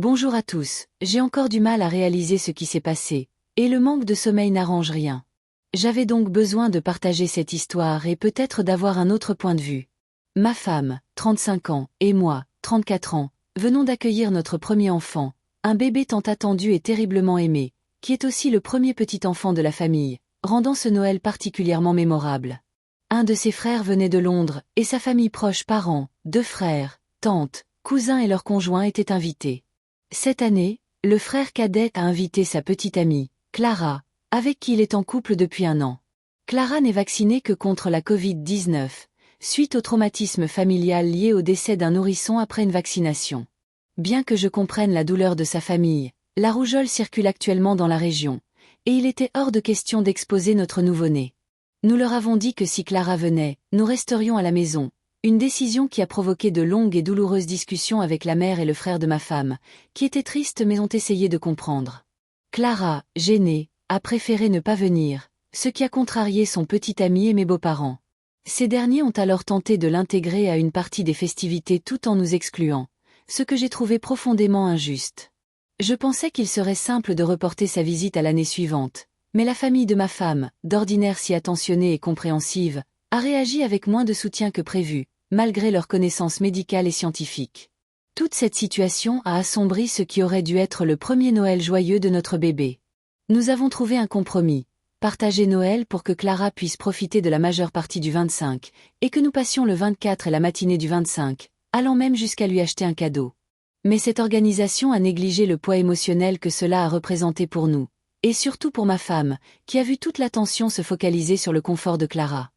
Bonjour à tous, j'ai encore du mal à réaliser ce qui s'est passé, et le manque de sommeil n'arrange rien. J'avais donc besoin de partager cette histoire et peut-être d'avoir un autre point de vue. Ma femme, 35 ans, et moi, 34 ans, venons d'accueillir notre premier enfant, un bébé tant attendu et terriblement aimé, qui est aussi le premier petit enfant de la famille, rendant ce Noël particulièrement mémorable. Un de ses frères venait de Londres, et sa famille proche, parents, 2 frères, tantes, cousins et leurs conjoints étaient invités. Cette année, le frère cadet a invité sa petite amie, Clara, avec qui il est en couple depuis 1 an. Clara n'est vaccinée que contre la Covid-19, suite au traumatisme familial lié au décès d'un nourrisson après une vaccination. Bien que je comprenne la douleur de sa famille, la rougeole circule actuellement dans la région, et il était hors de question d'exposer notre nouveau-né. Nous leur avons dit que si Clara venait, nous resterions à la maison. Une décision qui a provoqué de longues et douloureuses discussions avec la mère et le frère de ma femme, qui étaient tristes mais ont essayé de comprendre. Clara, gênée, a préféré ne pas venir, ce qui a contrarié son petit ami et mes beaux-parents. Ces derniers ont alors tenté de l'intégrer à une partie des festivités tout en nous excluant, ce que j'ai trouvé profondément injuste. Je pensais qu'il serait simple de reporter sa visite à l'année suivante, mais la famille de ma femme, d'ordinaire si attentionnée et compréhensive, a réagi avec moins de soutien que prévu, malgré leurs connaissances médicales et scientifiques. Toute cette situation a assombri ce qui aurait dû être le premier Noël joyeux de notre bébé. Nous avons trouvé un compromis, partager Noël pour que Clara puisse profiter de la majeure partie du 25, et que nous passions le 24 et la matinée du 25, allant même jusqu'à lui acheter un cadeau. Mais cette organisation a négligé le poids émotionnel que cela a représenté pour nous, et surtout pour ma femme, qui a vu toute l'attention se focaliser sur le confort de Clara.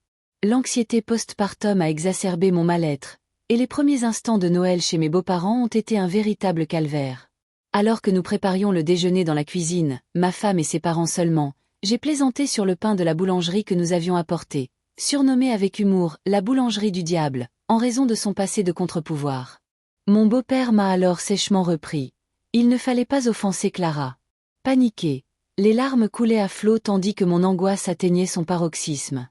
L'anxiété postpartum a exacerbé mon mal-être, et les premiers instants de Noël chez mes beaux-parents ont été un véritable calvaire. Alors que nous préparions le déjeuner dans la cuisine, ma femme et ses parents seulement, j'ai plaisanté sur le pain de la boulangerie que nous avions apporté, surnommé avec humour « la boulangerie du diable », en raison de son passé de contre-pouvoir. Mon beau-père m'a alors sèchement repris. Il ne fallait pas offenser Clara. Paniquée, les larmes coulaient à flots tandis que mon angoisse atteignait son paroxysme.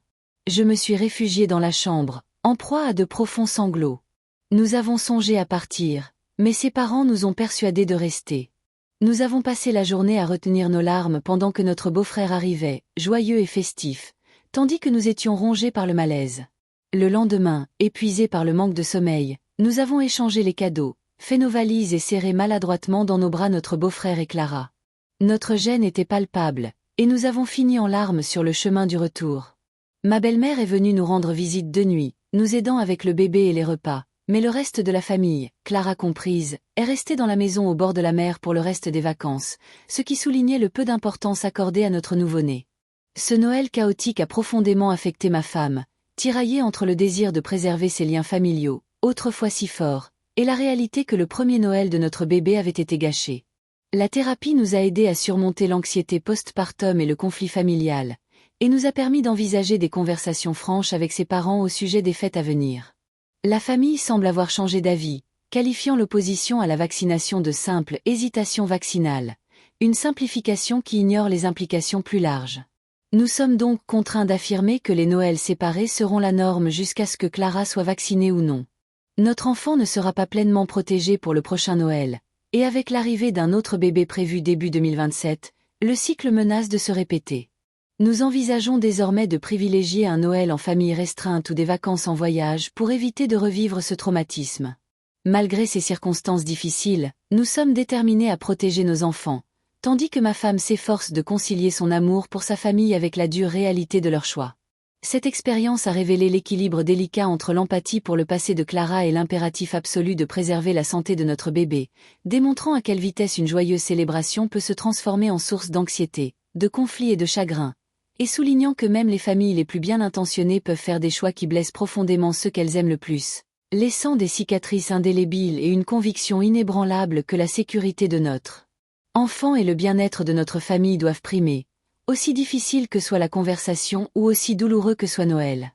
Je me suis réfugiée dans la chambre, en proie à de profonds sanglots. Nous avons songé à partir, mais ses parents nous ont persuadés de rester. Nous avons passé la journée à retenir nos larmes pendant que notre beau-frère arrivait, joyeux et festif, tandis que nous étions rongés par le malaise. Le lendemain, épuisés par le manque de sommeil, nous avons échangé les cadeaux, fait nos valises et serré maladroitement dans nos bras notre beau-frère et Clara. Notre gêne était palpable, et nous avons fini en larmes sur le chemin du retour. Ma belle-mère est venue nous rendre visite de nuit, nous aidant avec le bébé et les repas, mais le reste de la famille, Clara comprise, est restée dans la maison au bord de la mer pour le reste des vacances, ce qui soulignait le peu d'importance accordée à notre nouveau-né. Ce Noël chaotique a profondément affecté ma femme, tiraillée entre le désir de préserver ses liens familiaux, autrefois si forts, et la réalité que le premier Noël de notre bébé avait été gâché. La thérapie nous a aidés à surmonter l'anxiété postpartum et le conflit familial, et nous a permis d'envisager des conversations franches avec ses parents au sujet des fêtes à venir. La famille semble avoir changé d'avis, qualifiant l'opposition à la vaccination de simple hésitation vaccinale, une simplification qui ignore les implications plus larges. Nous sommes donc contraints d'affirmer que les Noëls séparés seront la norme jusqu'à ce que Clara soit vaccinée ou non. Notre enfant ne sera pas pleinement protégé pour le prochain Noël, et avec l'arrivée d'un autre bébé prévu début 2027, le cycle menace de se répéter. Nous envisageons désormais de privilégier un Noël en famille restreinte ou des vacances en voyage pour éviter de revivre ce traumatisme. Malgré ces circonstances difficiles, nous sommes déterminés à protéger nos enfants, tandis que ma femme s'efforce de concilier son amour pour sa famille avec la dure réalité de leur choix. Cette expérience a révélé l'équilibre délicat entre l'empathie pour le passé de Clara et l'impératif absolu de préserver la santé de notre bébé, démontrant à quelle vitesse une joyeuse célébration peut se transformer en source d'anxiété, de conflit et de chagrin, et soulignant que même les familles les plus bien intentionnées peuvent faire des choix qui blessent profondément ceux qu'elles aiment le plus, laissant des cicatrices indélébiles et une conviction inébranlable que la sécurité de notre enfant et le bien-être de notre famille doivent primer, aussi difficile que soit la conversation ou aussi douloureux que soit Noël.